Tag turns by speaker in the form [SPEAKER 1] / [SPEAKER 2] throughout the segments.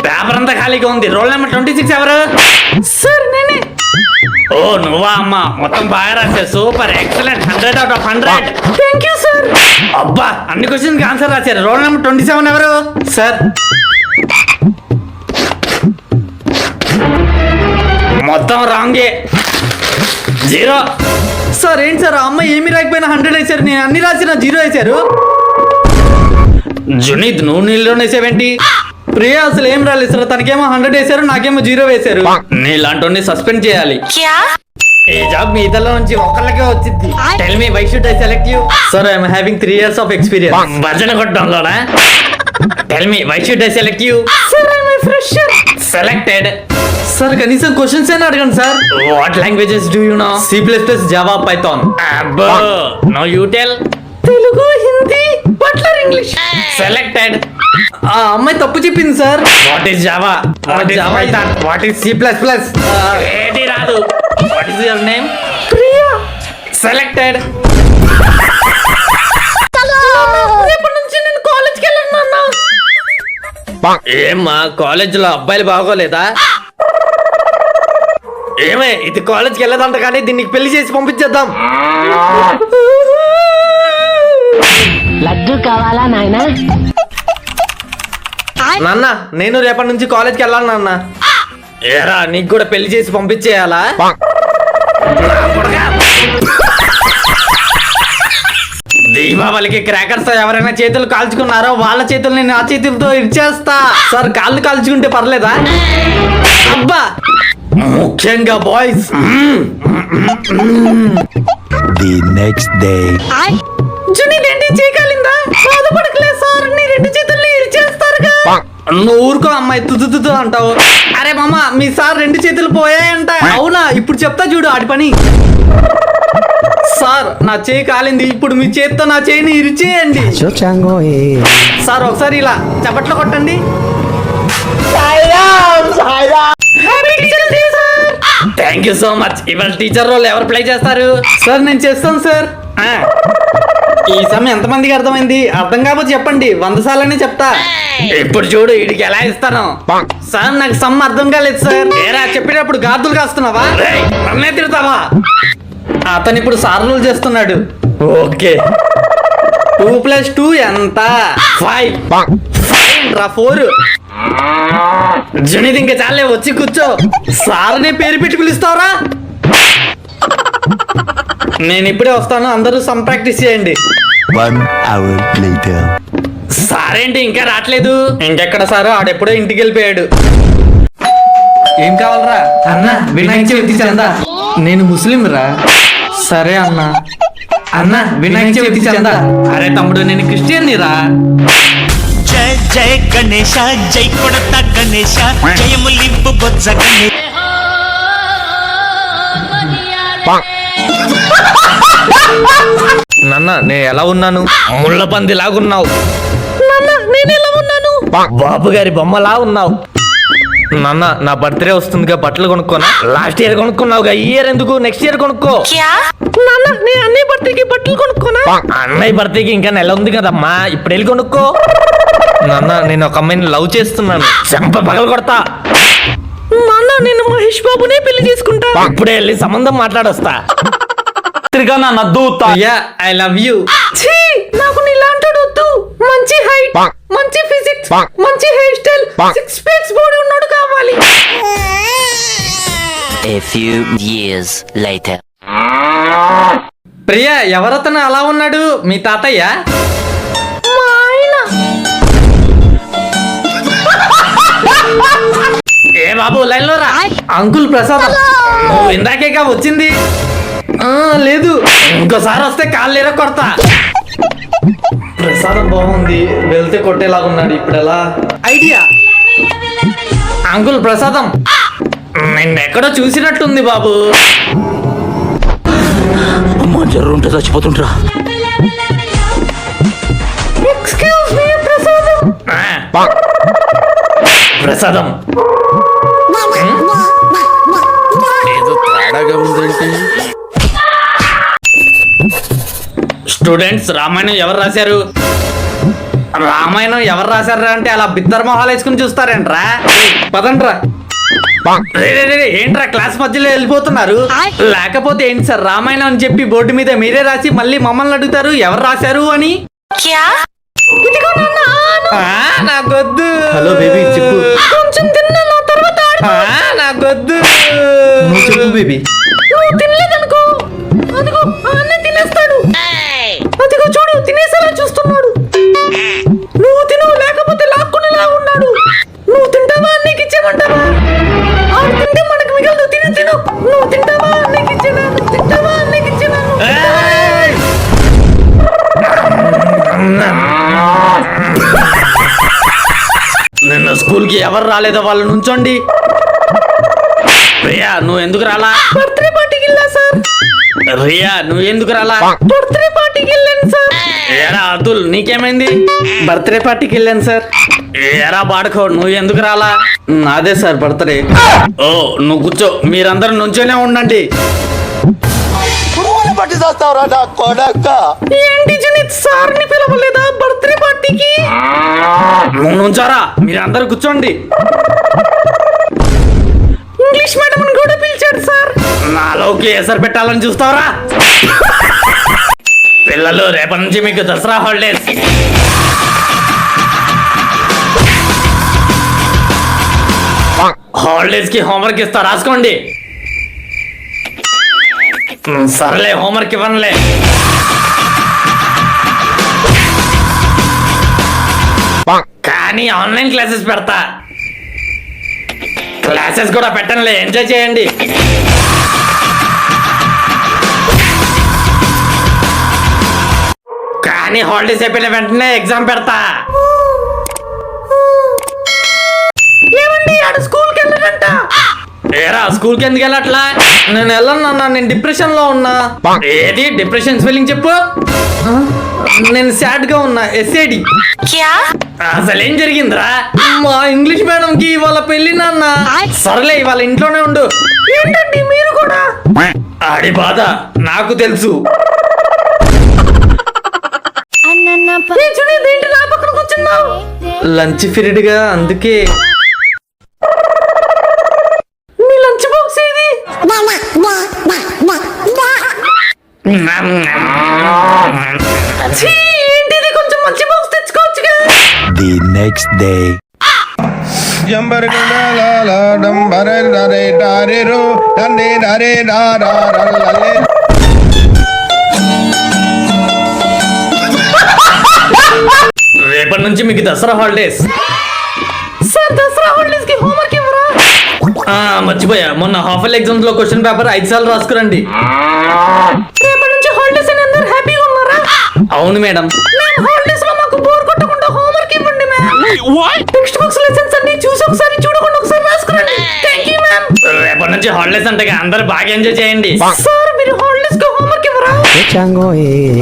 [SPEAKER 1] Paper అంతా ఖాళీగా ఉంది. రోల్ నెంబర్ 26 ఎవరు?
[SPEAKER 2] సార్ నేనే.
[SPEAKER 1] ఓ నువ్వా అమ్మా, మొత్తం బాగా రాశారు. Super, excellent, 100 out of 100.
[SPEAKER 2] Thank you sir.
[SPEAKER 1] అబ్బా, అన్ని క్వశ్చన్స్ ఆన్సర్ రాశారు. రోల్ నెంబర్ 27 ఎవరు?
[SPEAKER 2] సార్
[SPEAKER 1] మొత్తం రాంగే, 0.
[SPEAKER 2] సార్ ఏంటి సార్, ఆ అమ్మాయి ఏమి రాకపోయినా 100 వేశారు, నేను అన్ని రాసిన 0 వేశారు.
[SPEAKER 1] జునీద్, నువ్వు నీళ్ళలోనే వేసావేంటి?
[SPEAKER 2] ప్రియా అసలు ఏం రాలేదు సార్, తనకేమో 100 వేశారు, నాకేమో 0 వేశారు.
[SPEAKER 1] నీలాంటి సస్పెండ్ చేయాలి. ఈ జాబ్ మీ ఇద్దరిలో నుంచి ఒకళ్ళకే వచ్చింది. Tell me why should I select you?
[SPEAKER 2] Sir I'm having 3 years of experience.
[SPEAKER 1] భజన కొట్టడంలోనా? Tell me why should I select you?
[SPEAKER 2] Sir I'm a fresher.
[SPEAKER 1] Selected.
[SPEAKER 2] Sir కనీసం క్వశ్చన్స్ అయినా అడగండి sir.
[SPEAKER 1] What languages do you know?
[SPEAKER 2] C++, Java, Python.
[SPEAKER 1] అబ్బో, no you tell.
[SPEAKER 2] Telugu, Hindi, butler English.
[SPEAKER 1] Selected.
[SPEAKER 2] ఆ అమ్మాయి తప్పు చెప్పింది sir.
[SPEAKER 1] What is Java? What is Python? What is
[SPEAKER 2] C++.
[SPEAKER 1] ఏది రాదు. What is your name?
[SPEAKER 2] Priya.
[SPEAKER 1] Selected.
[SPEAKER 2] రేపటి నుంచి నేను కాలేజ్కి వెళ్ళను నాన్న.
[SPEAKER 1] ఏమ్మా, కాలేజీలో అబ్బాయిలు బాగోలేదా? ఏమే, ఇది కాలేజ్కి వెళ్ళదంట కానీ దీనికి పెళ్లి చేసి పంపించేద్దాం.
[SPEAKER 3] లడ్డు కావాలా నాయనా?
[SPEAKER 2] నాన్న నేను రేపటి నుంచి కాలేజ్కి వెళ్ళాలి నాన్న.
[SPEAKER 1] ఏరా, నీకు కూడా పెళ్లి చేసి పంపించేయాలా? దీపావళికి క్రాకర్స్ ఎవరైనా చేతులు కాల్చుకున్నారో వాళ్ళ చేతుల్ని నా చేతులతో ఇచ్చేస్తా.
[SPEAKER 2] సార్ కాళ్ళు కాల్చుకుంటే పర్లేదా?
[SPEAKER 1] అబ్బా, ముఖ్యంగా boys.
[SPEAKER 4] The next day.
[SPEAKER 2] Junaid ఏంటి చేయగలిందా? బాధపడకలే సార్, నీ 2 చేతుల్ని ఇచ్చేస్తారుగా. నువ్వు ఊరుకో అమ్మాయి, తుదు అంటావు. అరే మామ, మీ సార్ 2 చేతులు పోయాయంట. అవునా? ఇప్పుడు చెప్తా చూడు ఆడి పని. సార్ నా చేయి కాలింది, ఇప్పుడు మీ చేతితో నా చేయిని ఇరిచేయండి. సార్ ఒకసారి ఇలా చప్పట్లు కొట్టండి.
[SPEAKER 1] Thank you so much. ఇవాళ టీచర్ రోల్ ఎవరు ప్లే చేస్తారు?
[SPEAKER 2] సార్ నేను చేస్తాను సార్. ఈ సమయం ఎంతమందికి అర్థమైంది? అర్థం కాకపోతే చెప్పండి, 100 సార్లనే చెప్తా.
[SPEAKER 1] ఇప్పుడు చూడు వీడికి ఎలా ఇస్తాను.
[SPEAKER 2] సార్ నాకు సమ్ అర్థం కాలేదు సార్. ఏరా చెప్పేటప్పుడు గాదులు కాస్తున్నావా?
[SPEAKER 1] రేయ్, నన్నే తిడతావా?
[SPEAKER 2] అతను ఇప్పుడు సార్ రూల్ చేస్తున్నాడు.
[SPEAKER 1] ఓకే,
[SPEAKER 2] 2 + 2 ఎంత?
[SPEAKER 1] 5.
[SPEAKER 2] 4.
[SPEAKER 1] జునీద్ ఇంకా చాలే, వచ్చి కూర్చో.
[SPEAKER 2] సార్ని పేరు పెట్టి పిలుస్తావరా? నేను ఇప్పుడే వస్తాను, అందరూ సమ్ ప్రాక్టీస్ చేయండి.
[SPEAKER 4] 1 hour later.
[SPEAKER 1] సారేంటి ఇంకా రావట్లేదు?
[SPEAKER 2] ఇంకెక్కడ సారు, ఆడెప్పుడో ఇంటికి వెళ్ళిపోయాడు. ఏం కావాలరా? అన్న వినాయక చవితి చందా. నేను ముస్లిం రా. సరే అన్న. అన్న వినాయక చవితి చందా. అరే తమ్ముడు, నేను క్రిస్టియన్ రా.
[SPEAKER 5] జయ జయ గణేశ, జై కొడత గణేశ, జయములింపు బొజ్జ గణేశ.
[SPEAKER 2] నాన్న నేను ఎలా ఉన్నాను?
[SPEAKER 1] ముళ్ళ పంది లాగున్నావు.
[SPEAKER 2] నేను ఎలా ఉన్నాను?
[SPEAKER 1] బాబు గారి బొమ్మలా ఉన్నావు.
[SPEAKER 2] నాన్న నా బర్త్డే వస్తుందిగా, బట్టలు కొనుక్కోనా?
[SPEAKER 1] లాస్ట్ ఇయర్ కొనుక్కున్నావుగా, ఈ ఇయర్ ఎందుకు? నెక్స్ట్ ఇయర్ కొనుక్కో.
[SPEAKER 2] నాన్న నేను అన్నయ్య బర్త్డేకి బట్టలు కొనుక్కోనా?
[SPEAKER 1] అన్నయ్య బర్త్డేకి ఇంకా నెల ఉంది కదమ్మా, ఇప్పుడు వెళ్ళి కొనుక్కో.
[SPEAKER 2] నాన్న నేను ఒక అమ్మాయిని లవ్ చేస్తున్నాను.
[SPEAKER 1] చెంప పగలు కొడతా.
[SPEAKER 2] నాన్న నేను మహేష్ బాబునే పెళ్లి చేసుకుంటా.
[SPEAKER 1] ఇప్పుడే వెళ్ళి సంబంధం మాట్లాడొస్తా.
[SPEAKER 2] I love you. నాకు నీలాంటోడు వద్దు. మంచి హైట్, మంచి ఫిజిక్స్, మంచి హెయిర్ స్టైల్, 6 ప్యాక్స్ బాడీ ఉన్నాడు కావాలి.
[SPEAKER 3] A few years later.
[SPEAKER 2] Priya, ఎవరతను అలా ఉన్నాడు? మీ తాతయ్య?
[SPEAKER 1] ఏ బాబు లైన్ లో రా.
[SPEAKER 2] అంకుల్ ప్రసాద్.
[SPEAKER 1] నువ్వు ఇందాకేగా వచ్చింది.
[SPEAKER 2] లేదు,
[SPEAKER 1] ఇంకోసారి వస్తే కాళ్ళు ఎర కొడతా.
[SPEAKER 2] ప్రసాదం బాగుంది, వెళ్తే కొట్టేలాగున్నాడు. ఇప్పుడు ఎలా? ఐడియా. అంకుల్ ప్రసాదం.
[SPEAKER 1] నిన్నెక్కడో చూసినట్టుంది బాబు.
[SPEAKER 5] అమ్మా జర్రుంటే చచ్చిపోతుంటరా.
[SPEAKER 2] ఎక్స్క్యూజ్ మీ ప్రసాదం.
[SPEAKER 1] ప్రసాదం
[SPEAKER 6] ఏదో తేడాగా ఉందేంటి?
[SPEAKER 1] స్టూడెంట్స్, రామాయణం ఎవరు రాశారు? రామాయణం ఎవరు రాశారా అంటే అలా బిద్దర్ మొహాలు వేసుకుని చూస్తారేంట్రా? పదండ్రా. ఏంట్రా క్లాస్ మధ్యలో వెళ్ళిపోతున్నారు? లేకపోతే ఏంటి సార్, రామాయణం అని చెప్పి బోర్డు మీద మీరే రాసి మళ్ళీ మమ్మల్ని అడుగుతారు ఎవరు రాశారు అని? నాకొద్దు.
[SPEAKER 2] హలో బేబీ చెప్పు.
[SPEAKER 1] కొంచెం తిన్నా తర్వాత నాకొద్దు.
[SPEAKER 2] నువ్వు చెప్పు బేబీ.
[SPEAKER 1] నువ్వు తినలేదనుకో, అదిగో అన్న తినేస్తాడు. అదిగో చూడు తినేసేలా చూస్తున్నాడు. నువ్వు తిను, లేకపోతే లాక్కునేలా ఉన్నాడు. నువ్వు తింటావా అన్నకి ఇచ్చేమంటావా? ఆడు తింటే మనకు మిగలదు. తిను తిను. నువ్వు తింటావా అన్నకి ఇచ్చేనా? తింటావా అన్నకి ఇచ్చేనా? నిన్న స్కూల్ కి ఎవరు రాలేదో వాళ్ళు నుంచోండి. రియా నువ్వు ఎందుకు రాలా? బర్త్డే పార్టీకి వెళ్ళా సార్. రియా నువ్వు ఎందుకు రాలా? బర్త్డే పార్టీకి వెళ్ళాను సార్. ఏరా అతుల్ నీకేమైంది? బర్త్డే పార్టీకి వెళ్ళాను సార్. ఏరా బాడుకో నువ్వు ఎందుకు రాలా? అదే సార్ బర్త్డే. ఓ నువ్వు కూర్చో, మీరందరూ నుంచోనే ఉండండి. ఏంటి జునిత్ సార్ ని పిలవలేదా బర్త్డే పార్టీకి? నువ్వు నుంచోరా, మీరందరూ కూర్చోండి. ఇంగ్లీష్ మేడం కూడా పిలిచాడు సార్. నాలోకి ఎసరు పెట్టాలని చూస్తావరా? పిల్లలు రేపటి నుంచి మీకు దసరా హాలిడేస్. హాలిడేస్ కి హోంవర్క్ ఇస్తా, రాసుకోండి. సర్లే హోంవర్క్ ఇవ్వనులే. కానీ ఆన్లైన్ క్లాసెస్ పెడతా. క్లాసెస్ కూడా పెట్టనులే, ఎంజాయ్ చేయండి. కానీ హాలిడేస్ అయిపోయిన వెంటనే ఎగ్జామ్ పెడతా. ఏమండి ఆడు స్కూల్కి వెళ్ళడంట. ఏరా స్కూల్కి ఎందుకు వెళ్ళట్లా? నేను వెళ్ళను అన్నా, నేను డిప్రెషన్ లో ఉన్నా. ఏది డిప్రెషన్ స్పెల్లింగ్ చెప్పు. నేను సాడ్ గా ఉన్నా. ఎస్ఏడి. అసలు ఏం జరిగిందిరా? మా ఇంగ్లీష్ మేడం కి ఇవాళ పెళ్లి నాన్న. సర్లే ఇవాళ ఇంట్లోనే ఉండు. ఏంటండి మీరు కూడా? ఆడి బాధ నాకు తెలుసు. లంచ్ పీరియడ్ గా అందుకే. మీ లంచ్ బాక్స్ ఏది? ఏంటిది? కొంచెం మంచి బాక్స్ తెచ్చుకోవచ్చుగా.
[SPEAKER 4] The next day.
[SPEAKER 1] రేపటి నుంచి మీకు Dasara holidays. Sir Dasara holidays కి హోంవర్క్ ఇవ్వరా? మర్చిపోయా, మొన్న హాఫ్ ఇయర్ ఎగ్జామ్స్ లో క్వశ్చన్ పేపర్ 5 సార్లు రాసుకురండి. రేపటి నుంచి హాలిడేస్ అని అందరూ హ్యాపీగా ఉన్నారా? అవును మేడం. హాలిడేస్ లో మాకు బోర్ కొట్టకుండా హోంవర్క్ ఇవ్వండి మ్యామ్. టెక్స్ట్ బుక్స్ లెసన్స్ అన్ని చూసి ఒకసారి చూడకుండా ఒకసారి రాసుకురండి. Thank you ma'am. రేపటి నుంచి హాలిడేస్ అంటే అందరూ బాగా ఎంజాయ్ చేయండి. సార్ మీరు హాలిడేస్ కి హోంవర్క్ ఇవ్వరా?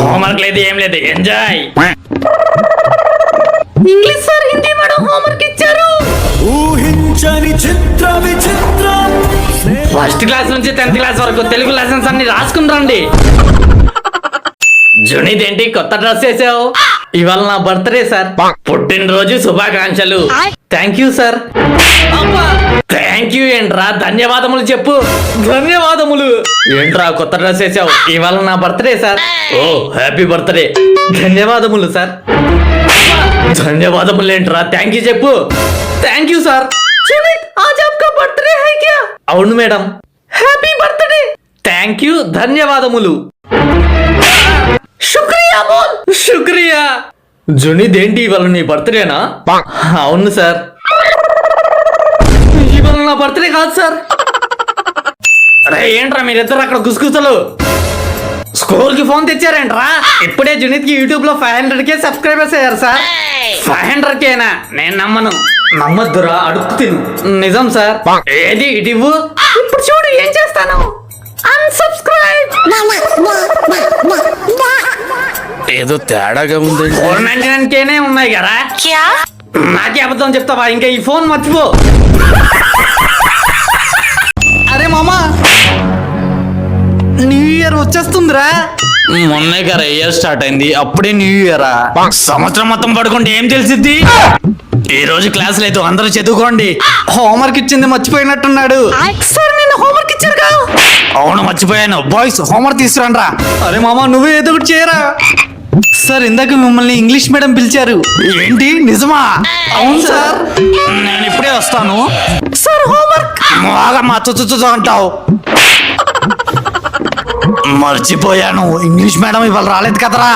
[SPEAKER 1] హోంవర్క్ లేదు ఏం లేదు, enjoy. English sir Hindi madam homework ఇచ్చారు.
[SPEAKER 5] ఊహించని చిత్ర విచిత్రం.
[SPEAKER 1] ఫస్ట్ క్లాస్ నుంచి 10th క్లాస్ వరకు తెలుగు లెసన్స్ అన్ని రాసుకుని రండి. జునీద్ ఏంటి కొత్త డ్రెస్ వేసావు? ఇవాళ నా బర్త్డే సార్. పుట్టినరోజు శుభాకాంక్షలు. Thank you sir. Thank you ఏంట్రా, ధన్యవాదములు చెప్పు. ధన్యవాదములు ఏంట్రా కొత్త డ్రెస్ వేసావు? ఇవాళ నా బర్త్డే సార్. ఓ హ్యాపీ బర్త్డే. ధన్యవాదములు సార్. ధన్యవాదములు ఏంట్రా, థ్యాంక్ యూ చెప్పు. Thank you sir. आज आपका बर्थडे है क्या? అవును madam. Happy birthday. Thank you, ధన్యవాదములు. శుక్రియా బోల్. శుక్రియా. జునీద్ ఏంటి ఇవాళ నీ బర్త్డేనా? అవును సార్. ఇవాళ నా బర్త్డే కాదు సార్. అరే ఏంట్రా మీరిద్దరు అక్కడ గుసగుసలు? స్కూల్ కి ఫోన్ తెచ్చారేంట్రా? ఇప్పుడే జునీద్ కి యూట్యూబ్ లో 500K సబ్స్క్రైబర్స్ అయ్యారు సార్. 500Kనా? నేను నమ్మను. నమ్మద్దురా, అడుగు తిను. నిజం సార్. ఏది ఇటివ్వు. ఇప్పుడు చూడు ఏం చేస్తాను. అన్సబ్స్క్రైబ్.
[SPEAKER 6] ఏదో తేడాగా ఉందండి.
[SPEAKER 1] 499Kనే ఉన్నాయి కదా. నాకే అబద్ధం చెప్తావా? ఇంకా ఈ ఫోన్ మర్చిపో. అరే మామా
[SPEAKER 2] న్యూ ఇయర్ వచ్చేస్తుందిరా.
[SPEAKER 6] మొన్నే కదా ఇయర్ స్టార్ట్ అయింది, అప్పుడే న్యూ ఇయరా? సంవత్సరం మొత్తం పడుకుంటే ఏం తెలిసిద్ది? ఈ రోజు క్లాసులు అయితే అందరూ చదువుకోండి.
[SPEAKER 2] హోంవర్క్ ఇచ్చింది మర్చిపోయినట్టున్నాడు.
[SPEAKER 1] సార్ నేను హోంవర్క్ ఇచ్చారుగా.
[SPEAKER 6] అవును మర్చిపోయాను. బాయ్స్ హోంవర్క్ తీసుకురండి రా.
[SPEAKER 2] అరే మామ నువ్వే ఏదో ఒకటి చేయరా. సార్ ఇందాక మిమ్మల్ని ఇంగ్లీష్ మీడియం పిలిచారు.
[SPEAKER 6] ఏంటి నిజమా?
[SPEAKER 2] అవును సార్.
[SPEAKER 6] నేను ఇప్పుడే వస్తాను.
[SPEAKER 1] Sir homework.
[SPEAKER 6] బాగా మచ్చ అంటావు. మర్చిపోయాను, ఇంగ్లీష్ మేడం ఇవాళ రాలేదు కదరా.